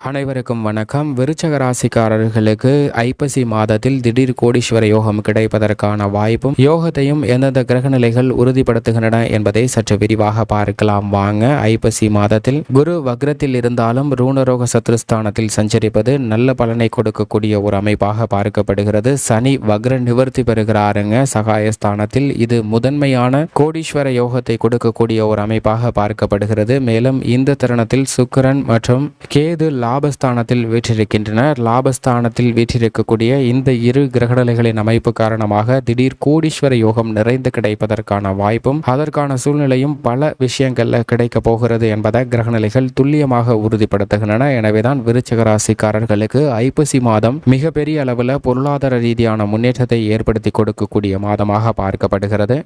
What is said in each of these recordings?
அனைவருக்கும் வணக்கம். விருச்சக ராசிக்காரர்களுக்கு ஐப்பசி மாதத்தில் திடீர் கோடீஸ்வர யோகம் கிடைப்பதற்கான வாய்ப்பும் யோகத்தையும் எந்தெந்த கிரகநிலைகள் உறுதிப்படுத்துகின்றன என்பதை சற்று விரிவாக பார்க்கலாம் வாங்க. ஐப்பசி மாதத்தில் குரு வக்ரத்தில் இருந்தாலும் ரூணரோக சத்ருஸ்தானத்தில் சஞ்சரிப்பது நல்ல பலனை கொடுக்கக்கூடிய ஒரு அமைப்பாக பார்க்கப்படுகிறது. சனி வக்ர நிவர்த்தி பெறுகிறாருங்க சகாயஸ்தானத்தில். இது முதன்மையான கோடீஸ்வர யோகத்தை கொடுக்கக்கூடிய ஒரு அமைப்பாக பார்க்கப்படுகிறது. மேலும் இந்த தருணத்தில் சுக்கிரன் மற்றும் கேது லாபஸ்தானத்தில் வீற்றிருக்கின்றனர். லாபஸ்தானத்தில் வீற்றிருக்கக்கூடிய இந்த இரு கிரகநிலைகளின் அமைப்பு காரணமாக திடீர் கோடீஸ்வர யோகம் நிறைந்து கிடைப்பதற்கான வாய்ப்பும் அதற்கான சூழ்நிலையும் பல விஷயங்கள்ல கிடைக்க போகிறது என்பதை கிரகநிலைகள் துல்லியமாக உறுதிப்படுத்துகின்றன. எனவேதான் விருச்சிக ராசிக்காரர்களுக்கு ஐப்பசி மாதம் மிகப்பெரிய அளவில் பொருளாதார ரீதியான முன்னேற்றத்தை ஏற்படுத்தி கொடுக்கக்கூடிய மாதமாக பார்க்கப்படுகிறது.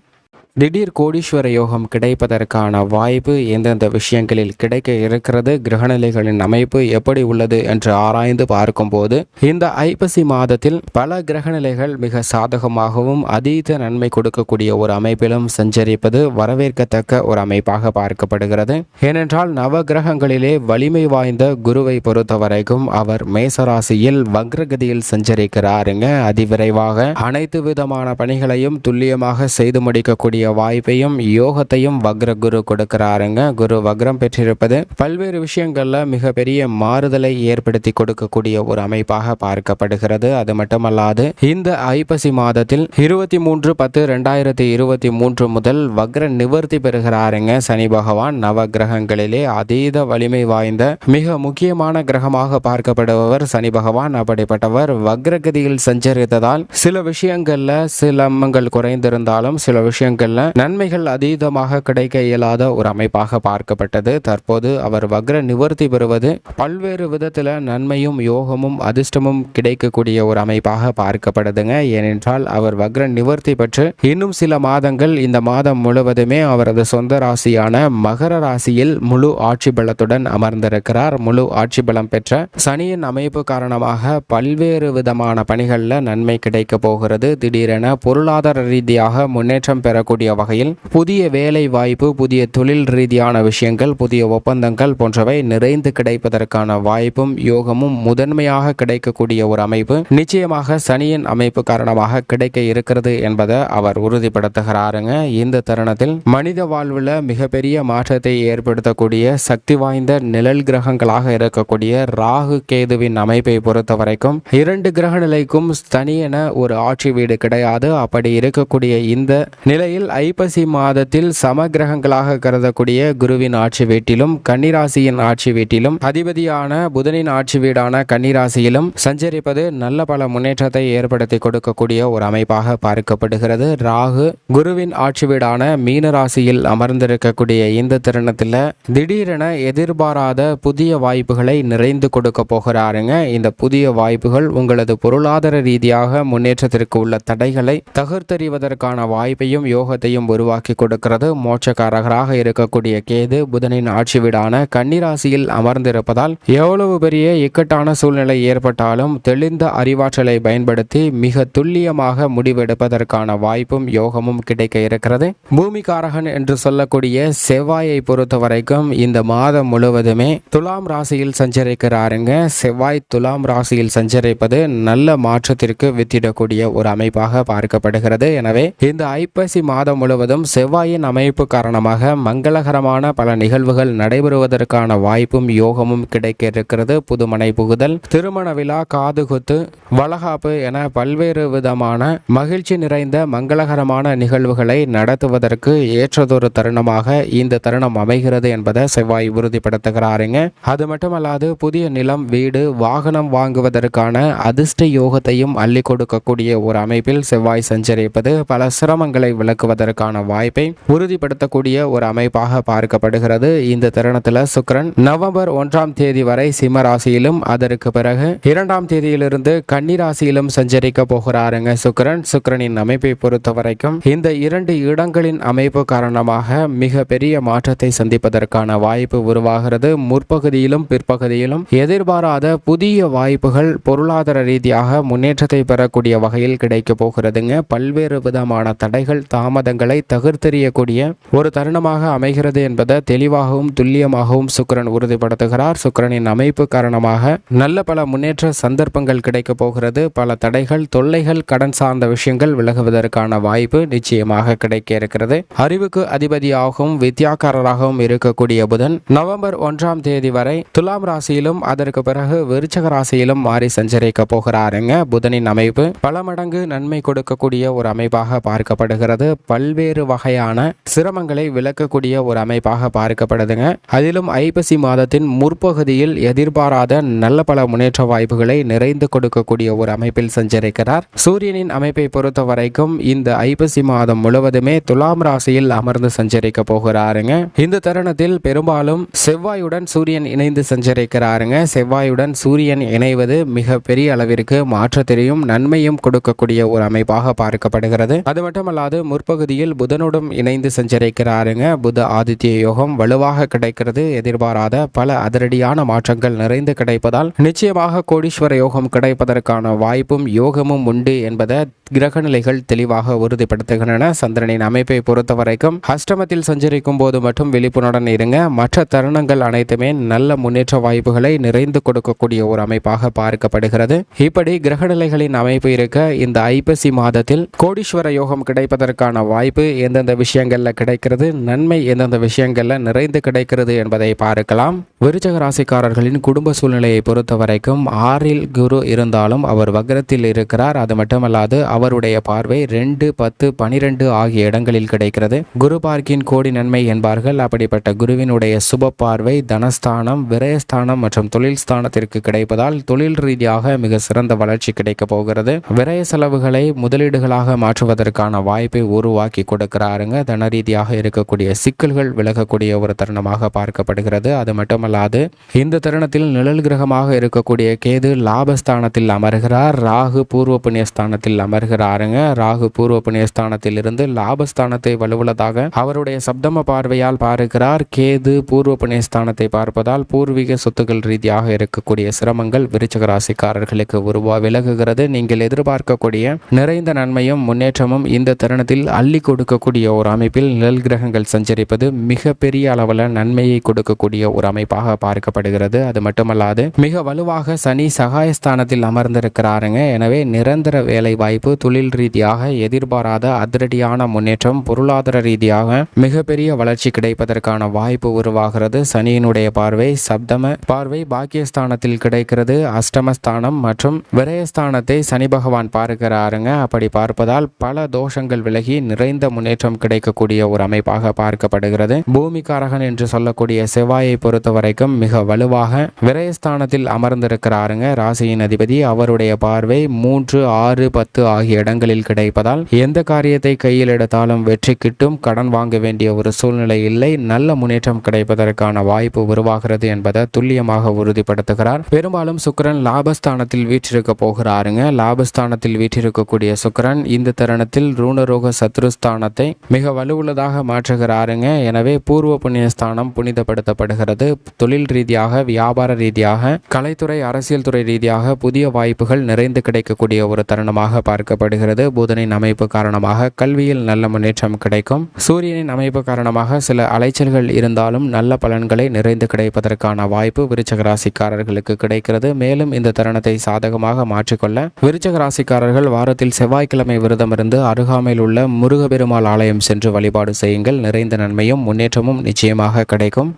திடீர் கோடீஸ்வர யோகம் கிடைப்பதற்கான வாய்ப்பு எந்தெந்த விஷயங்களில் கிடைக்க இருக்கிறது, கிரகநிலைகளின் அமைப்பு எப்படி உள்ளது என்று ஆராய்ந்து பார்க்கும்போது இந்த ஐப்பசி மாதத்தில் பல கிரகநிலைகள் மிக சாதகமாகவும் அதீத நன்மை கொடுக்கக்கூடிய ஒரு அமைப்பிலும் சஞ்சரிப்பது வரவேற்கத்தக்க ஒரு அமைப்பாக பார்க்கப்படுகிறது. ஏனென்றால் நவ கிரகங்களிலே வலிமை வாய்ந்த குருவை பொறுத்தவரைக்கும் அவர் மேசராசியில் வக்ரகதியில் சஞ்சரிக்கிறாருங்க. அதிவிரைவாக அனைத்து விதமான பணிகளையும் துல்லியமாக செய்து முடிக்கக்கூடிய வாய்ப்பையும் யோகத்தையும் வக்ர குரு கொடுக்கிறாருங்க. குரு வக்ரம் பெற்றிருப்பது பல்வேறு விஷயங்கள்ல மிகப்பெரிய மாறுதலை ஏற்படுத்தி கொடுக்கக்கூடிய ஒரு அமைப்பாக பார்க்கப்படுகிறது. அது மட்டுமல்லாது இந்த ஐப்பசி மாதத்தில் 23/10/2023 முதல் வக்ர நிவர்த்தி பெறுகிறாருங்க சனி பகவான். நவ கிரகங்களிலே அதீத வலிமை வாய்ந்த மிக முக்கியமான கிரகமாக பார்க்கப்படுபவர் சனி பகவான். அப்படிப்பட்டவர் வக்ரகதியில் சஞ்சரித்ததால் சில விஷயங்கள்ல சிலம்பங்கள் குறைந்திருந்தாலும் சில விஷயங்கள்ல நன்மைகள் அதீதமாக கிடைக்க இயலாத ஒரு அமைப்பாக பார்க்கப்பட்டது. தற்போது அவர் வக்ர நிவர்த்தி பெறுவது பல்வேறு விதத்தில் நன்மையும் யோகமும் அதிர்ஷ்டமும் கிடைக்கக்கூடிய ஒரு அமைப்பாக பார்க்கப்படுதுங்க. ஏனென்றால் அவர் வக்ர நிவர்த்தி பெற்று இன்னும் சில மாதங்கள் இந்த மாதம் முழுவதுமே அவரது சொந்த ராசியான மகர ராசியில் முழு ஆட்சி பலத்துடன் அமர்ந்திருக்கிறார். முழு ஆட்சி பலம் பெற்ற சனியின் அமைப்பு காரணமாக பல்வேறு விதமான பணிகளில் நன்மை கிடைக்க போகிறது. திடீரென பொருளாதார ரீதியாக முன்னேற்றம் பெறக்கூடிய வகையில் புதிய வேலை வாய்ப்பு, புதிய தொழில் ரீதியான விஷயங்கள், புதிய ஒப்பந்தங்கள் போன்றவை நிறைந்து கிடைப்பதற்கான வாய்ப்பும் யோகமும் முதன்மையாக கிடைக்கக்கூடிய ஒரு அமைப்பு நிச்சயமாக சனியின் அமைப்பு காரணமாக கிடைக்க இருக்கிறது என்பதை அவர் உறுதிப்படுத்துகிறாருங்க. இந்த தருணத்தில் மனித வாழ்வில் மிகப்பெரிய மாற்றத்தை ஏற்படுத்தக்கூடிய சக்தி வாய்ந்த நிழல் கிரகங்களாக இருக்கக்கூடிய ராகு கேதுவின் அமைப்பை பொறுத்த வரைக்கும் இரண்டு கிரக நிலைக்கும் தனியென ஒரு ஆட்சி வீடு கிடையாது. அப்படி இருக்கக்கூடிய இந்த நிலையில் ஐப்பசி மாதத்தில் சம கிரகங்களாக கருதக்கூடிய குருவின் ஆட்சி வீட்டிலும் கன்னிராசியின் ஆட்சி வீட்டிலும் அதிபதியான புதனின் ஆட்சி வீடான கன்னிராசியிலும் சஞ்சரிப்பது நல்ல பல முன்னேற்றத்தை ஏற்படுத்தி கொடுக்கக்கூடிய ஒரு அமைப்பாக பார்க்கப்படுகிறது. ராகு குருவின் ஆட்சி வீடான மீன ராசியில் அமர்ந்திருக்கக்கூடிய இந்த தருணத்தில் திடீரென எதிர்பாராத புதிய வாய்ப்புகளை நிறைந்து கொடுக்க போகிறாருங்க. இந்த புதிய வாய்ப்புகள் உங்களது பொருளாதார ரீதியாக முன்னேற்றத்திற்கு உள்ள தடைகளை தகர்த்தெறிவதற்கான வாய்ப்பையும் யோகத்தையும் உருவாக்கி கொடுக்கிறது. மோட்சக்காரகராக இருக்கக்கூடிய கேது புதனின் ஆட்சி வீடான கன்னிராசியில் அமர்ந்திருப்பதால் எவ்வளவு பெரிய இக்கட்டான சூழ்நிலை ஏற்பட்டாலும் தெளிந்த அறிவாற்றலை பயன்படுத்தி மிக துல்லியமாக முடிவெடுப்பதற்கான வாய்ப்பும் யோகமும் கிடைக்க இருக்கிறது. பூமிகாரகன் என்று சொல்லக்கூடிய செவ்வாயை பொறுத்த வரைக்கும் இந்த மாதம் முழுவதுமே துலாம் ராசியில் சஞ்சரிக்கிறாருங்க. செவ்வாய் துலாம் ராசியில் சஞ்சரிப்பது நல்ல மாற்றத்திற்கு வித்திடக்கூடிய ஒரு அமைப்பாக பார்க்கப்படுகிறது. எனவே இந்த ஐப்பசி மாதம் முழுவதும் செவ்வாயின் அமைப்பு காரணமாக மங்களகரமான பல நிகழ்வுகள் நடைபெறுவதற்கான வாய்ப்பும் யோகமும் கிடைக்க இருக்கிறது. புதுமனை புகுதல், திருமண விழா, காதுகுத்து, வளகாப்பு என பல்வேறு விதமான மகிழ்ச்சி நிறைந்த மங்களகரமான நிகழ்வுகளை நடத்துவதற்கு ஏற்றதொரு தருணமாக இந்த தருணம் அமைகிறது என்பதை செவ்வாய் உறுதிப்படுத்துகிறாருங்க. அது மட்டுமல்லாது புதிய நிலம், வீடு, வாகனம் வாங்குவதற்கான அதிர்ஷ்ட யோகத்தையும் அள்ளி கொடுக்கக்கூடிய ஒரு அமைப்பில் செவ்வாய் சஞ்சரிப்பது பல சிரமங்களை விளக்குவதற்கான வாய்ப்பை உறுதிப்படுத்தக்கூடிய ஒரு அமைப்பாக பார்க்கப்படுகிறது. இந்த தருணத்தில் சுக்கிரன் நவம்பர் 1ஆம் தேதி வரை சிம்ம ராசியிலும் அதற்கு பிறகு 2ஆம் தேதியிலிருந்து கன்னி ராசியிலும் சஞ்சரிக்க போகிறாருங்க சுக்கிரனின் அமைப்பை பொறுத்த வரைக்கும் இந்த இரண்டு இடங்களின் அமைப்பு காரணமாக மிக பெரிய மாற்றத்தை சந்திப்பதற்கான வாய்ப்பு உருவாகிறது. முற்பகுதியிலும் பிற்பகுதியிலும் எதிர்பாராத புதிய வாய்ப்புகள் பொருளாதார ரீதியாக முன்னேற்றத்தை பெறக்கூடிய வகையில் கிடைக்க போகிறதுங்க. பல்வேறு விதமான தடைகள் தாமத வாதங்களை தகர்த்தெறியக்கூடிய ஒரு தருணமாக அமைகிறது என்பதை தெளிவாகவும் துல்லியமாகவும் சுக்கிரன் உறுதிப்படுத்துகிறார். சுக்கிரனின் அமைப்பு காரணமாக நல்ல பல முன்னேற்ற சந்தர்ப்பங்கள் கிடைக்க போகிறது. பல தடைகள், தொல்லைகள், கடன் சார்ந்த விஷயங்கள் விலகுவதற்கான வாய்ப்பு நிச்சயமாக கிடைக்க இருக்கிறது. அறிவுக்கு அதிபதியாகவும் வித்யாக்காரராகவும் இருக்கக்கூடிய புதன் நவம்பர் 1ஆம் தேதி வரை துலாம் ராசியிலும் அதற்கு பிறகு விருச்சக ராசியிலும் மாறி சஞ்சரிக்க போகிறாருங்க. புதனின் அமைப்பு பல மடங்கு நன்மை கொடுக்கக்கூடிய ஒரு அமைப்பாக பார்க்கப்படுகிறது. பல்வேறு வகையான சிரமங்களை விளக்கக்கூடிய ஒரு அமைப்பாக பார்க்கப்படுதுங்க. அதிலும் ஐப்பசி மாதத்தின் முற்பகுதியில் எதிர்பாராத நல்ல பல முன்னேற்ற வாய்ப்புகளை நிறைந்து கொடுக்கக்கூடிய ஒரு அமைப்பில் சஞ்சரிக்கிறார். சூரியனின் அமைப்பை பொறுத்த வரைக்கும் இந்த ஐப்பசி மாதம் முழுவதுமே துலாம் ராசியில் அமர்ந்து சஞ்சரிக்க போகிறாருங்க. இந்த தருணத்தில் பெரும்பாலும் செவ்வாயுடன் சூரியன் இணைந்து சஞ்சரிக்கிறாருங்க. செவ்வாயுடன் சூரியன் இணைவது மிக பெரிய அளவிற்கு மாற்றத்தையும் நன்மையும் கொடுக்கக்கூடிய ஒரு அமைப்பாக பார்க்கப்படுகிறது. அது மட்டுமல்லாது முற்பகுதியில் புதனுடன் இணைந்து சஞ்சரிக்கிறாருங்க. புத ஆதித்ய யோகம் வலுவாக கிடைக்கிறது. எதிர்பாராத பல அதிரடியான மாற்றங்கள் நிறைந்து கிடைப்பதால் நிச்சயமாக கோடீஸ்வர யோகம் கிடைப்பதற்கான வாய்ப்பும் யோகமும் உண்டு என்பதை கிரகநிலைகள் தெளிவாக உறுதிப்படுத்துகின்றன. சந்திரனின் அமைப்பை பொறுத்த வரைக்கும் அஷ்டமத்தில் சஞ்சரிக்கும் போது மட்டும் விழிப்புணர்வுடன் இருங்க. மற்ற தருணங்கள் அனைத்துமே நல்ல முன்னேற்ற வாய்ப்புகளை நிறைந்து கொடுக்கக்கூடிய ஒரு அமைப்பாக பார்க்கப்படுகிறது. இப்படி கிரகநிலைகளின் அமைப்பு இருக்க இந்த ஐப்பசி மாதத்தில் கோடீஸ்வர யோகம் கிடைப்பதற்கான வாய்ப்பு எந்தெந்த விஷயங்கள்ல கிடைக்கிறது, நன்மை எந்தெந்த விஷயங்கள்ல நிறைந்து கிடைக்கிறது என்பதை பார்க்கலாம். விருச்சக ராசிக்காரர்களின் குடும்ப சூழ்நிலையை பொறுத்த வரைக்கும் 6இல் குரு இருந்தாலும் அவர் வக்ரத்தில் இருக்கிறார். அது மட்டுமல்லாது அவருடைய பார்வை 2, 10, 12 ஆகிய இடங்களில் கிடைக்கிறது. குரு பார்க்கின் கோடி நன்மை என்பார்கள். அப்படிப்பட்ட குருவினுடைய சுப பார்வை தனஸ்தானம், விரயஸ்தானம் மற்றும் தொழில் ஸ்தானத்திற்கு கிடைப்பதால் தொழில் ரீதியாக மிக சிறந்த வளர்ச்சி கிடைக்க போகிறது. விரய செலவுகளை முதலீடுகளாக மாற்றுவதற்கான வாய்ப்பை உருவாக்கி கொடுக்கிறாருங்க. தன ரீதியாக இருக்கக்கூடிய சிக்கல்கள் விலகக்கூடிய ஒரு தருணமாக பார்க்கப்படுகிறது. அது மட்டுமல்லாது இந்த தருணத்தில் நிழல் கிரகமாக இருக்கக்கூடிய கேது லாபஸ்தானத்தில் அமர்கிறார். ராகு பூர்வ புண்ணியஸ்தானத்தில் அமர்கிறாருங்க. ராகு பூர்வ புண்ணியஸ்தானத்தில் இருந்து லாபஸ்தானத்தை வலுவுள்ளதாக அவருடைய சப்தம பார்வையால் பார்க்கிறார். கேது பூர்வ புண்ணியஸ்தானத்தை பார்ப்பதால் பூர்வீக சொத்துக்கள் ரீதியாக இருக்கக்கூடிய சிரமங்கள் விருச்சிக ராசிக்காரர்களுக்கு விலகுகிறது. நீங்கள் எதிர்பார்க்கக்கூடிய நிறைந்த நன்மையும் முன்னேற்றமும் இந்த தருணத்தில் அள்ளி கொடுக்கக்கூடிய ஒரு அமைப்பில் நிழல் கிரகங்கள் சஞ்சரிப்பது மிக பெரிய அளவில் நன்மையை கொடுக்கக்கூடிய ஒரு அமைப்பாக பார்க்கப்படுகிறது. அது மட்டுமல்லாது மிக வலுவாக சனி சகாயஸ்தானத்தில் அமர்ந்திருக்கிறாருங்க. எனவே நிரந்தர வேலை வாய்ப்பு, தொழில் ரீதியாக எதிர்பாராத அதிரடியான முன்னேற்றம், பொருளாதார ரீதியாக மிகப்பெரிய வளர்ச்சி கிடைப்பதற்கான வாய்ப்பு உருவாகிறது. சனியினுடைய பார்வை சப்தம பார்வை பாக்கியஸ்தானத்தில் கிடைக்கிறது. அஷ்டமஸ்தானம் மற்றும் விரயஸ்தானத்தை சனி பகவான் பார்க்கிறாருங்க. அப்படி பார்ப்பதால் பல தோஷங்கள் விலகி நிறைந்த முன்னேற்றம் கிடைக்கக்கூடிய ஒரு அமைப்பாக பார்க்கப்படுகிறது. பூமிகாரகன் என்று சொல்லக்கூடிய செவ்வாயை பொறுத்த வரைக்கும் மிக வலுவாக விரயஸ்தானத்தில் அமர்ந்திருக்கிறாருங்க. ராசியின் அதிபதி அவருடைய பார்வை 3, 6, 10 ஆகிய இடங்களில் கிடைப்பதால் எந்த காரியத்தை கையில் எடுத்தாலும் வெற்றி கிட்டும். கடன் வாங்க வேண்டிய ஒரு சூழ்நிலை இல்லை. நல்ல முன்னேற்றம் கிடைப்பதற்கான வாய்ப்பு உருவாகிறது என்பதை துல்லியமாக உறுதிப்படுத்துகிறார். பெரும்பாலும் சுக்கிரன் லாபஸ்தானத்தில் வீற்றிருக்க போகிறாருங்க. லாபஸ்தானத்தில் வீற்றிருக்கக்கூடிய சுக்கிரன் இந்த தருணத்தில் ரூணரோக சத்ருஸ்தானத்தை மிக வலுவுள்ளதாக மாற்றுகிறாருங்க. எனவே பூர்வ புண்ணியஸ்தானம் புனிதப்படுத்தப்படுகிறது. தொழில் ரீதியாக, வியாபார ரீதியாக, கலைத்துறை, அரசியல் துறை ரீதியாக புதிய வாய்ப்புகள் நிறைந்து கிடைக்கக்கூடிய ஒரு தருணமாக பார்க்கப்படுகிறது. புதனின் அமைப்பு காரணமாக கல்வியில் நல்ல முன்னேற்றம் கிடைக்கும். சூரியனின் அமைப்பு காரணமாக சில அலைச்சல்கள் இருந்தாலும் நல்ல பலன்களை நிறைந்து கிடைப்பதற்கான வாய்ப்பு விருச்சிக ராசிக்காரர்களுக்கு கிடைக்கிறது. மேலும் இந்த தருணத்தை சாதகமாக மாற்றிக்கொள்ள விருச்சிக ராசிக்காரர்கள் வாரத்தில் செவ்வாய்க்கிழமை விரதம் இருந்து அருகாமையில் உள்ள முருகப்பெருமாள் ஆலயம் சென்று வழிபாடு செய்யுங்கள். நிறைந்த நன்மையும் முன்னேற்றமும் நிச்சயமாக கிடைக்கும்.